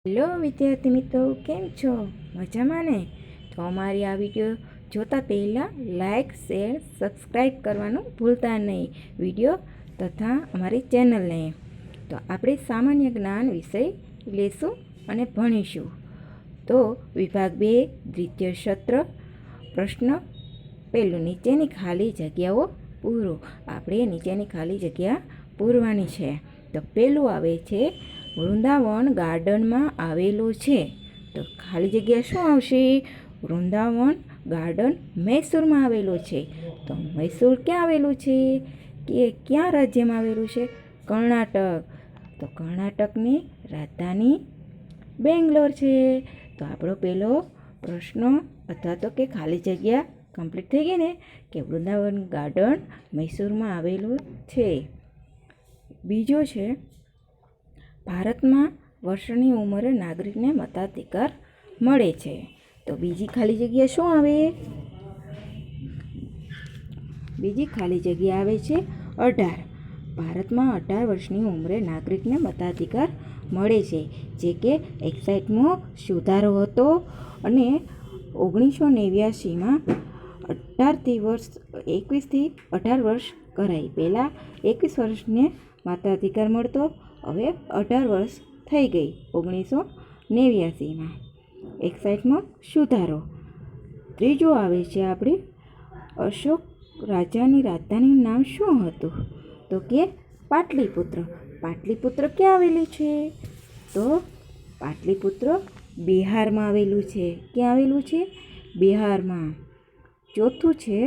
Hello વિદ્યાર્થી મિત્રો, કેમ છો? મજામાં ને? તો અમારી આ વિડીયો જોતા પહેલાં લાઈક, શેર, સબસ્ક્રાઈબ કરવાનું ભૂલતા નહીં, વિડીયો તથા અમારી ચેનલને. તો આપણે સામાન્ય જ્ઞાન વિષય લેશું અને ભણીશું. તો વિભાગ 2 દ્વિતીય સત્ર, પ્રશ્ન પહેલું, નીચેની ખાલી જગ્યાઓ પૂરો. આપણે નીચેની ખાલી જગ્યા પૂરવાની છે. તો પહેલું આવે છે, વૃંદાવન ગાર્ડનમાં આવેલું છે. તો ખાલી જગ્યા શું આવશે? વૃંદાવન ગાર્ડન મૈસૂરમાં આવેલું છે. તો મૈસૂર ક્યાં આવેલું છે? કે ક્યાં રાજ્યમાં આવેલું છે? કર્ણાટક. તો કર્ણાટકની રાજધાની બેંગ્લોર છે. તો આપણો પહેલો પ્રશ્ન અથવા તો કે ખાલી જગ્યા કમ્પ્લીટ થઈ ગઈ ને, કે વૃંદાવન ગાર્ડન મૈસૂરમાં આવેલું છે. બીજો છે, ભારતમાં વર્ષની ઉંમરે નાગરિકને મતાધિકાર મળે છે. તો બીજી ખાલી જગ્યા શું આવે? બીજી ખાલી જગ્યા આવે છે 18. ભારતમાં 18 વર્ષની ઉંમરે નાગરિકને મતાધિકાર મળે છે, જે કે 61મો સુધારો હતો અને 1989માં 21થી 18 વર્ષ કરાઈ. પહેલાં 21 વર્ષને મતાધિકાર મળતો, હવે 18 વર્ષ થઈ ગઈ 1989માં. 61મો સુધારો. ત્રીજો આવે છે આપણે, અશોક રાજાની રાજધાનીનું નામ શું હતું? તો કે પાટલીપુત્ર. પાટલીપુત્ર ક્યાં આવેલી છે? તો પાટલીપુત્ર બિહારમાં આવેલું છે. ક્યાં આવેલું છે? બિહારમાં. ચોથું છે,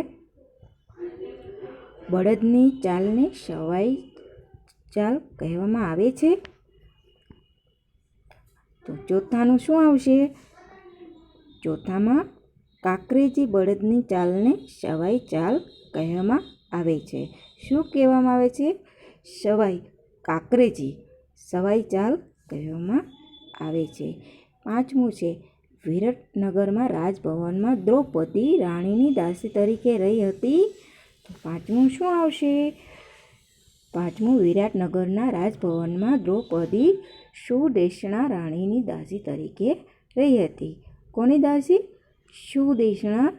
બળદની ચાલને સવાઈ ચાલ કહેવામાં આવે છે. તો ચોથાનું શું આવશે? ચોથામાં કાંકરેજી બળદની ચાલને સવાઈ ચાલ કહેવામાં આવે છે. શું કહેવામાં આવે છે? સવાઈ કાંકરેજી સવાઈ ચાલ કહેવામાં આવે છે. પાંચમું છે, વિરાટનગરમાં રાજભવનમાં દ્રૌપદી રાણીની દાસી તરીકે રહી હતી. તો પાંચમું શું આવશે? પાંચમું, વિરાટનગરના રાજભવનમાં દ્રૌપદી સુદેશણા રાણીની દાસી તરીકે રહી હતી. કોની દાસી? સુદેશણા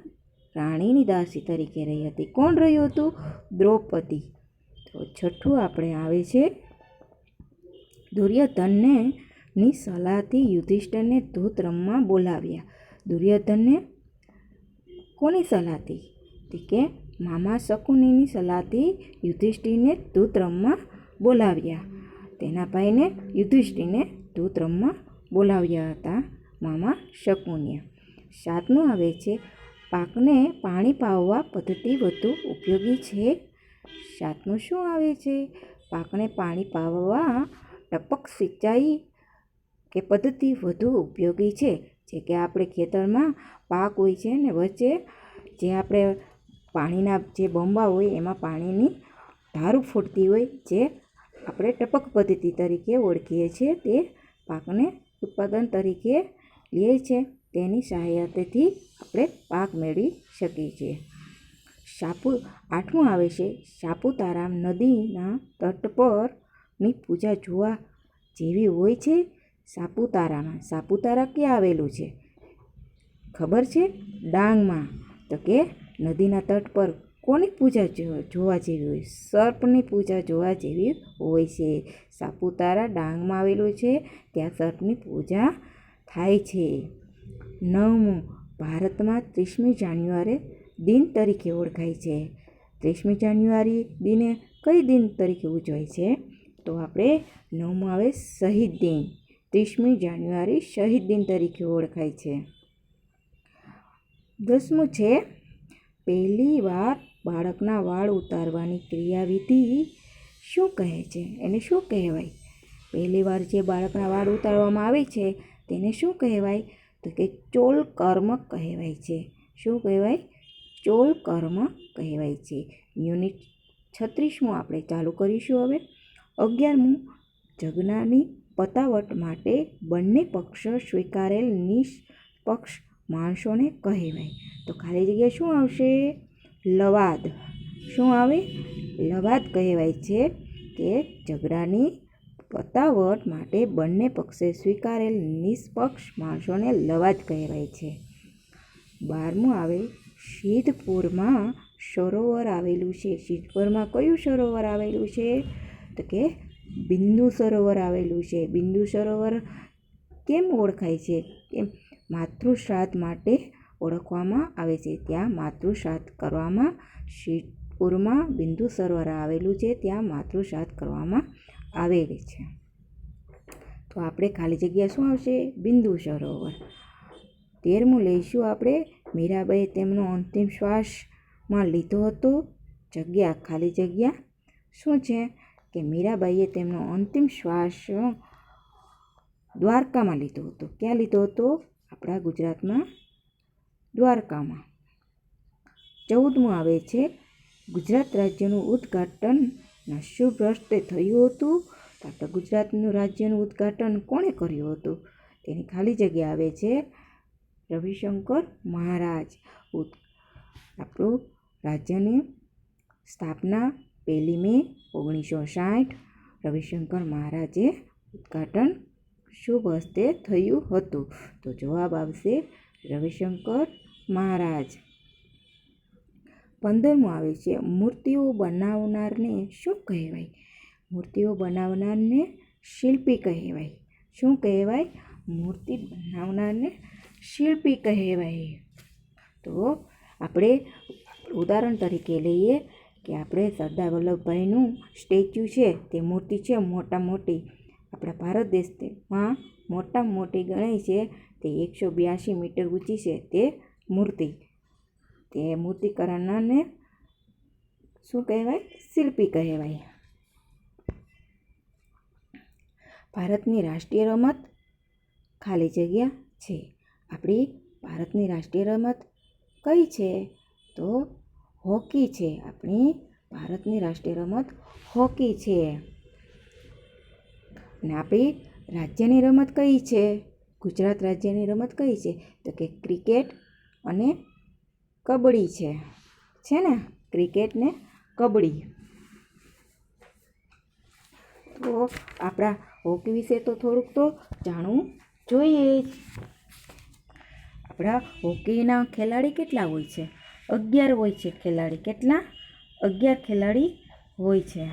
રાણીની દાસી તરીકે રહી હતી. કોણ રહ્યું હતું? દ્રૌપદી. તો છઠ્ઠું આપણે આવે છે, દુર્યોધનને ની સલાહથી યુધિષ્ઠિરને ધૂત રમવા બોલાવ્યા. દુર્યોધનને કોની સલાહથી? કે મામા શકુનીની સલાહથી યુધિષ્ઠિરને ધૂત રમવા બોલાવ્યા. તેના ભાઈને યુધિષ્ઠિરને ધૂત રમવા બોલાવ્યા હતા મામા શકુનીએ. સાતમું આવે છે, પાકને પાણી પાવવા પદ્ધતિ વધુ ઉપયોગી છે. સાતમું શું આવે છે? પાકને પાણી પાવવા ટપક સિંચાઈ કે પદ્ધતિ વધુ ઉપયોગી છે. જે કે આપણે ખેતરમાં પાક હોય છે ને વચ્ચે જે આપણે પાણીના જે બંબા હોય એમાં પાણીની ધારું ફૂટતી હોય, જે આપણે ટપક પદ્ધતિ તરીકે ઓળખીએ છીએ. તે પાકને ઉત્પાદન તરીકે લે છે, તેની સહાયતાથી આપણે પાક મેળવી શકીએ છીએ. આઠમું આવે છે, સાપુતારા નદીના તટ પરની પૂજા જોવા જેવી હોય છે. સાપુતારામાં. સાપુતારા ક્યાં આવેલું છે? ખબર છે? ડાંગમાં. તો કે નદીના તટ પર કોની પૂજા જોવા જેવી હોય? સર્પની પૂજા જોવા જેવી હોય છે. સાપુતારા ડાંગમાં આવેલું છે, ત્યાં સર્પની પૂજા થાય છે. નવમું, ભારતમાં 30મી જાન્યુઆરી દિન તરીકે ઓળખાય છે. 30મી જાન્યુઆરી દિને કઈ દિન તરીકે ઉજવાય છે? તો આપણે નવમું આવે શહીદ દિન. 30મી જાન્યુઆરી શહીદ દિન તરીકે ઓળખાય છે. 10મું છે, પહેલી વાર બાળકના વાળ ઉતારવાની ક્રિયાવિધિ શું કહે છે? એને શું કહેવાય? પહેલી વાર જે બાળકના વાળ ઉતારવામાં આવે છે તેને શું કહેવાય? તો કે ચોલ કર્મ કહેવાય છે. શું કહેવાય? ચોલ કર્મ કહેવાય છે. યુનિટ 36મું આપણે ચાલુ કરીશું હવે. 11મું, ઝઘડાની પતાવટ માટે બંને પક્ષ સ્વીકારેલ નિષ્પક્ષ માણસોને કહેવાય. તો ખાલી જગ્યા શું આવશે? લવાદ. શું આવે? લવાદ કહેવાય છે. કે ઝઘડાની પતાવટ માટે બંને પક્ષે સ્વીકારેલ નિષ્પક્ષ માણસોને લવાદ કહેવાય છે. 12મું આવે સિદ્ધપુરમાં સરોવર આવેલું છે. સિદ્ધપુરમાં કયું સરોવર આવેલું છે? તો કે બિંદુ સરોવર આવેલું છે. બિંદુ સરોવર કેમ ઓળખાય છે? કેમ? માતૃશ્રાદ્ધ માટે ઓળખવામાં આવે છે. ત્યાં માતૃશ્રાદ્ધ કરવામાં સિદ્ધપુરમાં બિંદુ સરોવર આવેલું છે. ત્યાં માતૃશ્રાદ્ધ કરવામાં આવેલી છે. તો આપણે ખાલી જગ્યા શું આવશે? બિંદુ સરોવર. 13મું લઈશું આપણે. મીરાબાઈએ તેમનો અંતિમ શ્વાસમાં લીધો હતો. જગ્યા ખાલી જગ્યા શું છે? કે મીરાબાઈએ તેમનો અંતિમ શ્વાસ દ્વારકામાં લીધો હતો. ક્યાં લીધો હતો? આપણા ગુજરાતમાં દ્વારકામાં. 14મું આવે છે ગુજરાત રાજ્યનું ઉદ્ઘાટન શુભ હસ્તે થયું હતું. તો આપણા ગુજરાતનું રાજ્યનું ઉદ્ઘાટન કોણે કર્યું હતું? તેની ખાલી જગ્યા આવે છે રવિશંકર મહારાજ. આપણું રાજ્યની સ્થાપના 1 મે 1960 રવિશંકર મહારાજે ઉદ્ઘાટન શુભ હસ્તે થયું હતું. તો જવાબ આવશે રવિશંકર મહારાજ. 15મું આવે છે મૂર્તિઓ બનાવનારને શું કહેવાય? મૂર્તિઓ બનાવનારને શિલ્પી કહેવાય. શું કહેવાય? મૂર્તિ બનાવનારને શિલ્પી કહેવાય. તો આપણે ઉદાહરણ તરીકે લઈએ કે આપણે સરદાર વલ્લભભાઈનું સ્ટેચ્યુ છે, તે મૂર્તિ છે મોટા મોટી. આપણા ભારત દેશમાં મોટામાં મોટી ગણાય છે. તે 182 મીટર ઊંચી છે તે મૂર્તિ. તે મૂર્તિ કરનારને શું કહેવાય? શિલ્પી કહેવાય. ભારતની રાષ્ટ્રીય રમત ખાલી જગ્યા છે. આપણી ભારતની રાષ્ટ્રીય રમત કઈ છે? તો હોકી છે. આપણી ભારતની રાષ્ટ્રીય રમત હોકી છે. અને આપણી રાજ્યની રમત કઈ છે? ગુજરાત રાજ્યની રમત કઈ છે? તો કે ક્રિકેટ અને કબડ્ડી છે ને? ક્રિકેટ ને કબડ્ડી. તો આપણા હોકી વિશે તો થોડુંક તો જાણવું જોઈએ જ. આપણા હોકીના ખેલાડી કેટલા હોય છે? 11 હોય છે ખેલાડી. કેટલા? 11 ખેલાડી હોય છે.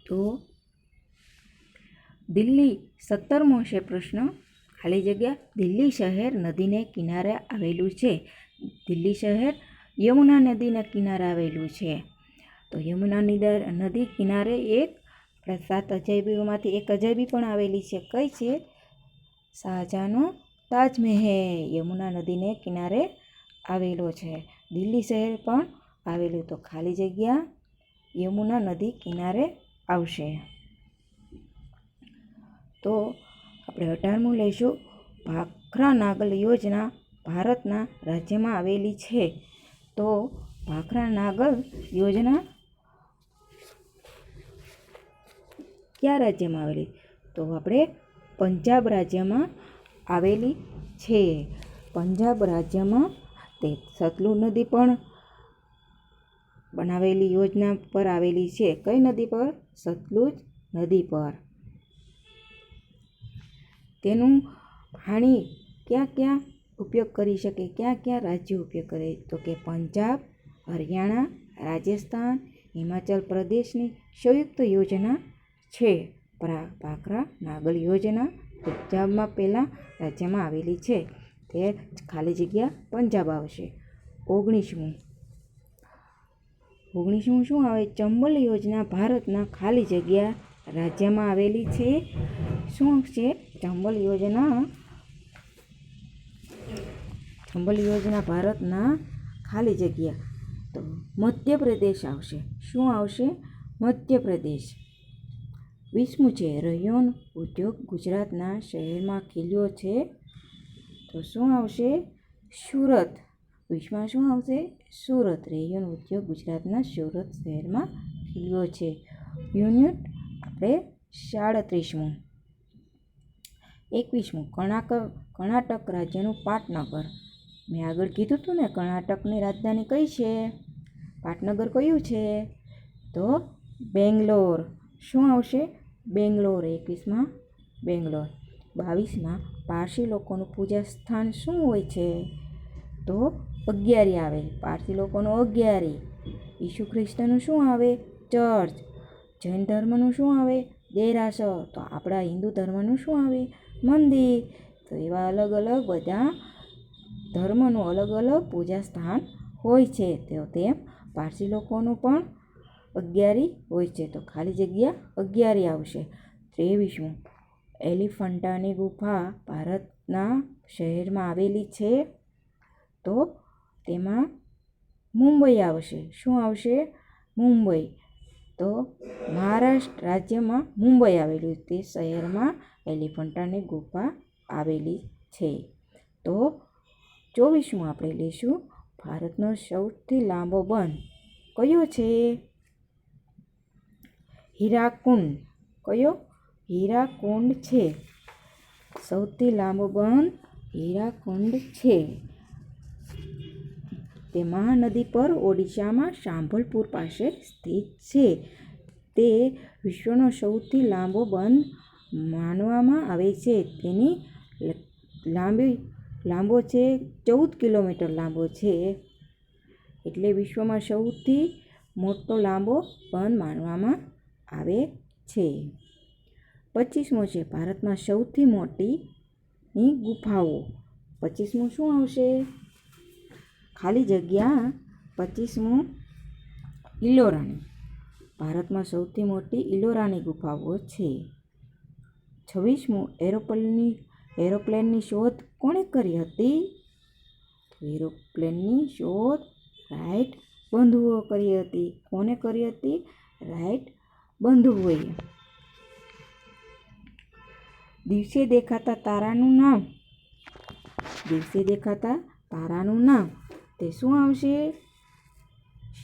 તો દિલ્હી 17મો છે પ્રશ્ન. ખાલી જગ્યા. દિલ્હી શહેર નદીને કિનારે આવેલું છે. દિલ્હી શહેર યમુના નદીના કિનારે આવેલું છે. તો યમુના નદી કિનારે એક 7 અજાયબીઓમાંથી એક અજાયબી પણ આવેલી છે. કઈ છે? શાહજહાંનો તાજમહેલ યમુના નદીને કિનારે આવેલો છે. દિલ્હી શહેર પણ આવેલું. તો ખાલી જગ્યા યમુના નદી કિનારે આવશે. તો આપણે 18મું લઈશું. ભાખરા નાગલ યોજના ભારતના રાજ્યમાં આવેલી છે. તો ભાખરા નાગલ યોજના કયા રાજ્યમાં આવેલી? તો આપણે પંજાબ રાજ્યમાં આવેલી છે. પંજાબ રાજ્યમાં તે સતલુજ નદી પણ બનાવેલી યોજના પર આવેલી છે. કઈ નદી પર? સતલુજ નદી પર. તેનું પાણી ક્યાં ક્યાં ઉપયોગ કરી શકે? ક્યાં ક્યાં રાજ્યો ઉપયોગ કરે? તો કે પંજાબ, હરિયાણા, રાજસ્થાન, હિમાચલ પ્રદેશની સંયુક્ત યોજના છે. ભાખરા નાગલ યોજના પંજાબમાં પહેલાં રાજ્યમાં આવેલી છે. તે ખાલી જગ્યા પંજાબ આવશે. 19મું શું આવે? ચંબલ યોજના ભારતના ખાલી જગ્યા રાજ્યમાં આવેલી છે. શું છે? ચંબલ યોજના ભારતના ખાલી જગ્યા. તો મધ્યપ્રદેશ આવશે. શું આવશે? મધ્યપ્રદેશ. 20મું છે રયોન ઉદ્યોગ ગુજરાતના શહેરમાં ખીલ્યો છે. તો શું આવશે? સુરત. 20માં શું આવશે? સુરત. રયોન ઉદ્યોગ ગુજરાતના સુરત શહેરમાં ખીલ્યો છે. યુનિટ આપણે 37મું. 21મું કર્ણાટક રાજ્યનું પાટનગર. મેં આગળ કીધું હતું ને કર્ણાટકની રાજધાની કઈ છે? પાટનગર કયું છે? તો બેંગ્લોર. શું આવશે? બેંગ્લોર. 21માં બેંગ્લોર. 22માં પારસી લોકોનું પૂજા સ્થાન શું હોય છે? તો અગિયારી આવે. પારસી લોકોનું અગિયારી. ઈસુ ખ્રિસ્તનું શું આવે? ચર્ચ. જૈન ધર્મનું શું આવે? દેરાસર. તો આપણા હિન્દુ ધર્મનું શું આવે? મંદિર. તો એવા અલગ અલગ બધા ધર્મનું અલગ અલગ પૂજા સ્થાન હોય છે. તો તેમ પારસી લોકોનું પણ અગિયારી હોય છે. તો ખાલી જગ્યા અગિયારી આવશે. 23મું એલિફન્ટાની ગુફા ભારતના શહેરમાં આવેલી છે. તો તેમાં મુંબઈ આવશે. શું આવશે? મુંબઈ. તો મહારાષ્ટ્ર રાજ્યમાં મુંબઈ આવેલું તે શહેરમાં એલિફન્ટાની ગુફા આવેલી છે. તો 24મું આપણે લઈશું ભારતનો સૌથી લાંબો બંધ કયો છે? હીરાકુંડ. કયો? હીરાકુંડ છે. સૌથી લાંબો બંધ હીરાકુંડ છે. તે મહાનદી પર ઓડિશામાં સાંભલપુર પાસે સ્થિત છે. તે વિશ્વનો સૌથી લાંબો બંધ માનવામાં આવે છે. તેની લાંબો છે 14 કિલોમીટર લાંબો છે. એટલે વિશ્વમાં સૌથી મોટો લાંબો બંધ માનવામાં આવે છે. 25મો છે ભારતમાં સૌથી મોટીની ગુફાઓ. 25મું શું આવશે? ખાલી જગ્યા 25મું ઇલોરાની. ભારતમાં સૌથી મોટી ઇલોરાની ગુફાઓ છે. 26મું એરોપ્લેનની શોધ કોણે કરી હતી? એરોપ્લેનની શોધ રાઇટ બંધુઓ કરી હતી. કોને કરી હતી? રાઇટ બંધુઓએ. દિવસે દેખાતા તારાનું નામ. દિવસે દેખાતા તારાનું નામ તે શું આવશે?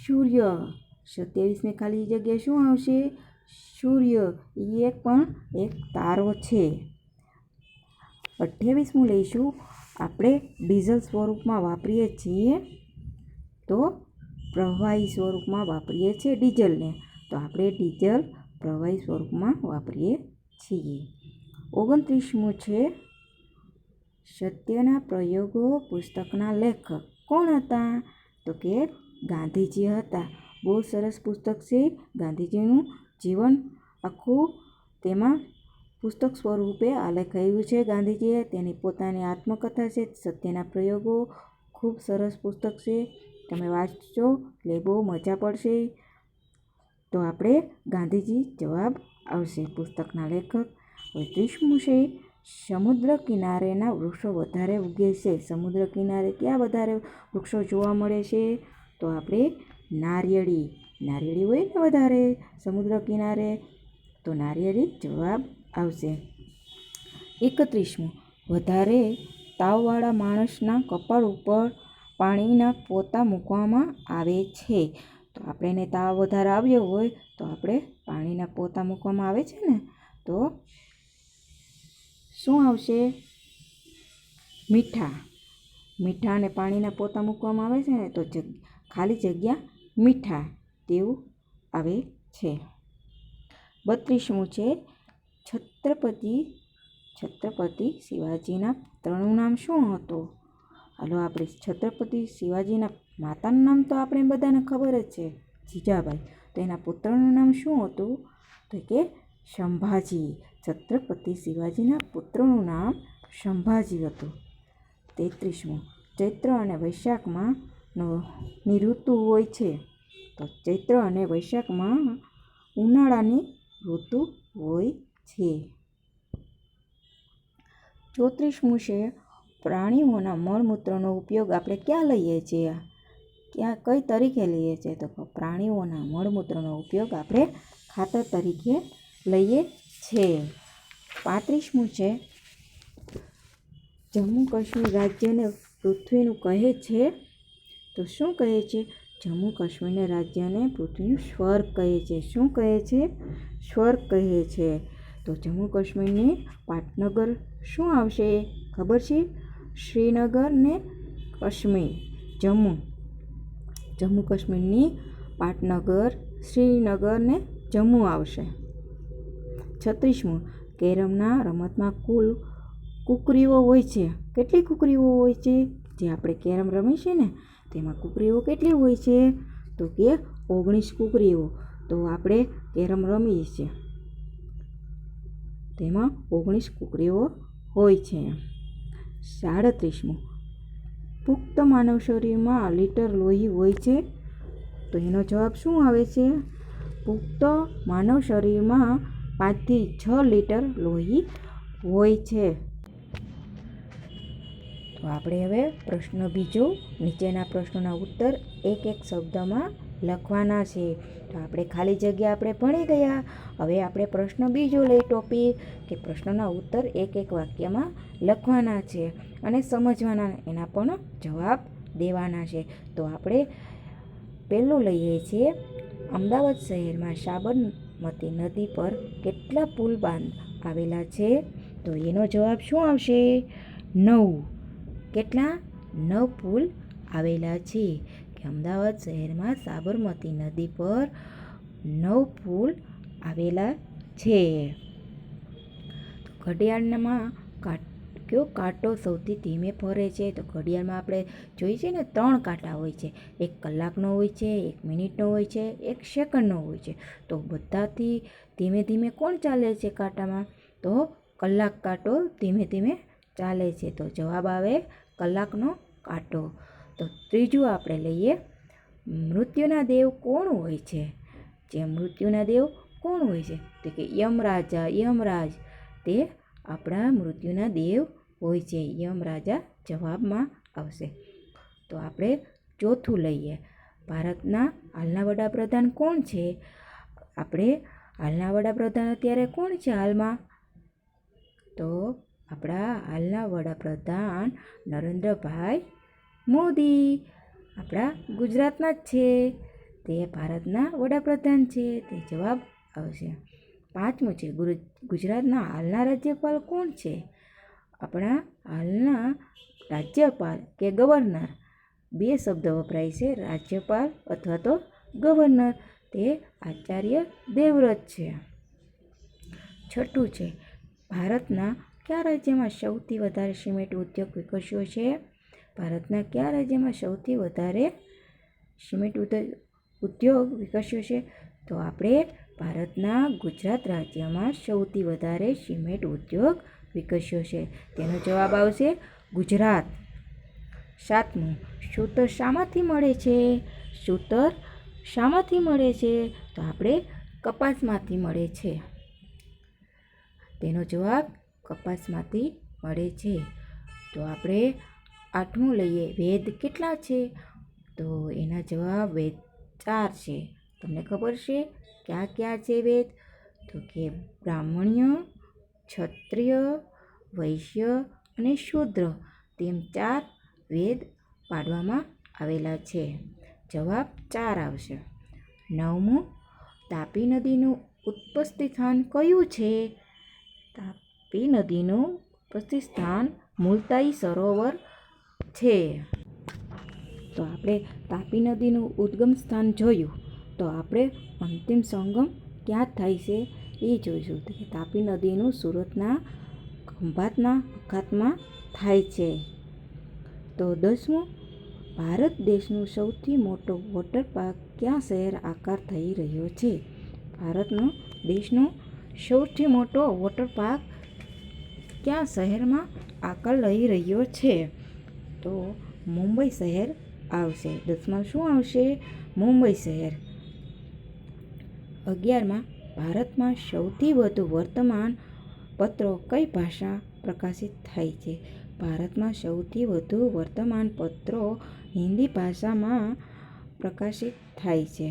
સૂર્ય. 27ની ખાલી જગ્યા શું આવશે? સૂર્ય. એ પણ એક તારો છે. 28મું લઈશું આપણે ડીઝલ સ્વરૂપમાં વાપરીએ છીએ. તો પ્રવાહી સ્વરૂપમાં વાપરીએ છીએ ડીઝલને. તો આપણે ડીઝલ પ્રવાહી સ્વરૂપમાં વાપરીએ છીએ. 29મું છે સત્યના પ્રયોગો પુસ્તકના લેખક કોણ હતા? તો કે ગાંધીજી હતા. બહુ સરસ પુસ્તક છે. ગાંધીજીનું જીવન આખું તેમાં પુસ્તક સ્વરૂપે આલેખાયું છે. ગાંધીજીએ તેની પોતાની આત્મકથા છે સત્યના પ્રયોગો. ખૂબ સરસ પુસ્તક છે. તમે વાંચજો એટલે બહુ મજા પડશે. તો આપણે ગાંધીજી જવાબ આવશે પુસ્તકના લેખક. 30મું છે સમુદ્ર કિનારેના વૃક્ષો વધારે ઉગે છે. સમુદ્ર કિનારે ક્યાં વધારે વૃક્ષો જોવા મળે છે? તો આપણે નારિયેળી. નારિયેળી હોય ને વધારે સમુદ્ર કિનારે. તો નારિયેળી જવાબ આવશે. 31મું વધારે તાવવાળા માણસના કપાળ ઉપર પાણીના પોતા મૂકવામાં આવે છે. તો આપણે એને તાવ વધારે આવ્યો હોય તો આપણે પાણીના પોતા મૂકવામાં આવે છે ને. તો શું આવશે? મીઠા. મીઠા અને પાણીના પોતા મૂકવામાં આવે છે ને તો ખાલી જગ્યા મીઠા તેવું આવે છે. 32મું છે છત્રપતિ શિવાજીના પુત્રનું નામ શું હતું? હાલો આપણે છત્રપતિ શિવાજીના માતાનું નામ તો આપણે બધાને ખબર જ છે જીજાબાઈ. તો એના પુત્રનું નામ શું હતું? તો કે સંભાજી. છત્રપતિ શિવાજીના પુત્રનું નામ સંભાજી હતું. 33મું ચૈત્ર અને વૈશાખમાં ની ઋતુ હોય છે. તો ચૈત્ર અને વૈશાખમાં ઉનાળાની ઋતુ હોય છે. 34મું છે પ્રાણીઓના મળમૂત્રનો ઉપયોગ આપણે ક્યાં લઈએ છીએ? કઈ તરીકે લઈએ છીએ? તો પ્રાણીઓના મળમૂત્રનો ઉપયોગ આપણે ખાતર તરીકે લઈએ છીએ. 35મું છે જમ્મુ કાશ્મીર રાજ્યને પૃથ્વીનું કહે છે. તો શું કહે છે? જમ્મુ કાશ્મીરના રાજ્યને પૃથ્વીનું સ્વર્ગ કહે છે. શું કહે છે? સ્વર્ગ કહે છે. તો જમ્મુ કાશ્મીરની પાટનગર શું આવશે? ખબર છે? શ્રીનગર ને કાશ્મીર. જમ્મુ કાશ્મીરની પાટનગર શ્રીનગર ને જમ્મુ આવશે. 36મું, કેરમના રમતમાં કુલ કુકરીઓ હોય છે. કેટલી કુકરીઓ હોય છે? જે આપણે કેરમ રમીએ છીએ ને તેમાં કુકરીઓ કેટલી હોય છે? તો કે 19 કુકરીઓ. તો આપણે કેરમ રમીએ છીએ તેમાં 19 કુકરીઓ હોય છે. 37મું, પુખ્ત માનવ શરીરમાં લીટર લોહી હોય છે. તો એનો જવાબ શું આવે છે? પુખ્ત માનવ શરીરમાં 5 થી 6 લીટર લોહી હોય છે. તો આપણે હવે પ્રશ્ન બીજો, નીચેના પ્રશ્નોના ઉત્તર એક એક શબ્દમાં લખવાના છે. તો આપણે ખાલી જગ્યા આપણે ભણી ગયા. હવે આપણે પ્રશ્ન બીજો લઈ ટોપિક કે પ્રશ્નના ઉત્તર એક એક વાક્યમાં લખવાના છે અને સમજવાના, એના પણ જવાબ દેવાના છે. તો આપણે પહેલું લઈએ છીએ, અમદાવાદ શહેરમાં સાબરમતી નદી પર કેટલા પુલ આવેલા છે? તો એનો જવાબ શું આવશે? 9. કેટલા? 9 પુલ આવેલા છે. કે અમદાવાદ શહેરમાં સાબરમતી નદી પર 9 પુલ આવેલા છે. ઘડિયાળમાં કયો કાંટો સૌથી ધીમે ફરે છે? તો ઘડિયાળમાં આપણે જોઈએ છીએ ને 3 કાંટા હોય છે. એક કલાકનો હોય છે, 1 મિનિટનો હોય છે, 1 સેકન્ડનો હોય છે. તો બધાથી ધીમે ધીમે કોણ ચાલે છે કાંટામાં? તો કલાક કાંટો ધીમે ધીમે ચાલે છે. તો જવાબ આવે કલાકનો કાંટો. તો ત્રીજું આપણે લઈએ, મૃત્યુના દેવ કોણ હોય છે? જે મૃત્યુના દેવ કોણ હોય છે? તો કે યમરાજ તે આપણા મૃત્યુના દેવ હોય છે. યમરાજા જવાબમાં આવશે. તો આપણે ચોથું લઈએ, ભારતના હાલના વડાપ્રધાન કોણ છે? આપણે હાલના વડાપ્રધાન અત્યારે કોણ છે હાલમાં? તો આપણા હાલના વડાપ્રધાન નરેન્દ્રભાઈ મોદી આપણા ગુજરાતના જ છે. તે ભારતના વડાપ્રધાન છે. તે જવાબ આવશે. 5મું છે, ગુજરાતના હાલના રાજ્યપાલ કોણ છે? આપણા હાલના રાજ્યપાલ કે ગવર્નર, 2 શબ્દ વપરાય છે, રાજ્યપાલ અથવા તો ગવર્નર. તે આચાર્ય દેવવ્રત છે. 6ઠું છે, ભારતના કયા રાજ્યમાં સૌથી વધારે સિમેન્ટ ઉદ્યોગ વિકસ્યો છે? ભારતના કયા રાજ્યમાં સૌથી વધારે સિમેન્ટ ઉદ્યોગ વિકસ્યો છે? તો આપણે ભારતના ગુજરાત રાજ્યમાં સૌથી વધારે સિમેન્ટ ઉદ્યોગ વિકસ્યો છે. તેનો જવાબ આવશે ગુજરાત. 7મું, સૂતર શામાંથી મળે છે? સૂતર શામાંથી મળે છે? તો આપણે કપાસમાંથી મળે છે. તેનો જવાબ કપાસમાંથી મળે છે. તો આપણે 8મું લઈએ, વેદ કેટલા છે? તો એના જવાબ વેદ 4 છે. તમને ખબર છે ક્યાં છે વેદ? તો કે બ્રાહ્મણ્ય, ક્ષત્રિય, વૈશ્ય અને શૂદ્ર, તેમ 4 વેદ પાડવામાં આવેલા છે. જવાબ 4 આવશે. 9મું, તાપી નદીનું ઉત્પત્તિ સ્થાન કયું છે? તાપી નદીનું ઉત્પત્તિ સ્થાન મુલતાઈ સરોવર છે. તો આપણે તાપી નદીનું ઉદ્ગમ સ્થાન જોયું. તો આપણે અંતિમ સંગમ ક્યાં થાય છે એ જોઈશું. તો કે તાપી નદીનું સુરતના ખંભાતના અખાતમાં થાય છે. તો 10મું, ભારત દેશનું સૌથી મોટો વોટર પાર્ક કયા શહેર આકાર થઈ રહ્યો છે? ભારતનો દેશનો સૌથી મોટો વોટર પાર્ક કયા શહેરમાં આકાર લઈ રહ્યો છે? તો મુંબઈ શહેર આવશે. 10માં શું આવશે? મુંબઈ શહેર. 11માં, ભારતમાં સૌથી વધુ વર્તમાન પત્રો કઈ ભાષા પ્રકાશિત થાય છે? ભારતમાં સૌથી વધુ વર્તમાન પત્રો હિન્દી ભાષામાં પ્રકાશિત થાય છે.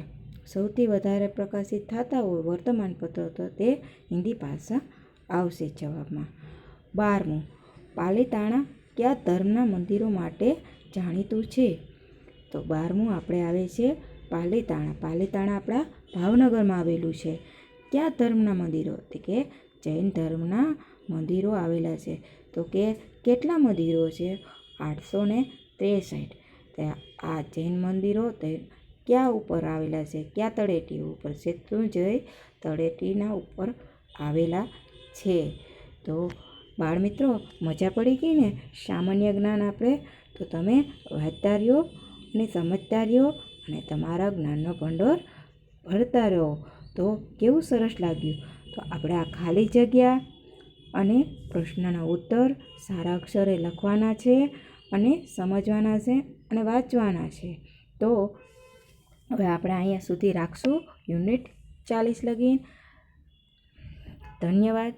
સૌથી વધારે પ્રકાશિત થતા હોય વર્તમાન પત્રો તો તે હિન્દી ભાષા આવશે જવાબમાં. 12મું, પાલીતાણા કયા ધર્મના મંદિરો માટે જાણીતું છે? તો 12મું આપણે આવે છે પાલીતાણા. પાલીતાણા આપણા ભાવનગરમાં આવેલું છે. કયા ધર્મના મંદિરો? તો કે જૈન ધર્મના મંદિરો આવેલા છે. તો કે કેટલા મંદિરો છે? 863. આ જૈન મંદિરો ક્યાં ઉપર આવેલા છે? કયા તળેટી ઉપર? શેત્રુંજય તળેટીના ઉપર આવેલા છે. તો બાળમિત્રો, મજા પડી ગઈ ને? સામાન્ય જ્ઞાન આપણે તો તમે વાંચતા રહ્યો અને સમજતા રહ્યો અને તમારા જ્ઞાનનો ભંડોળ ભરતા રહો. તો કેવું સરસ લાગ્યું? તો આપણે આ ખાલી જગ્યા અને પ્રશ્નના ઉત્તર સારા અક્ષરે લખવાના છે અને સમજવાના છે અને વાંચવાના છે. તો હવે આપણે અહીંયા સુધી રાખશું યુનિટ 40 લગીન. ધન્યવાદ.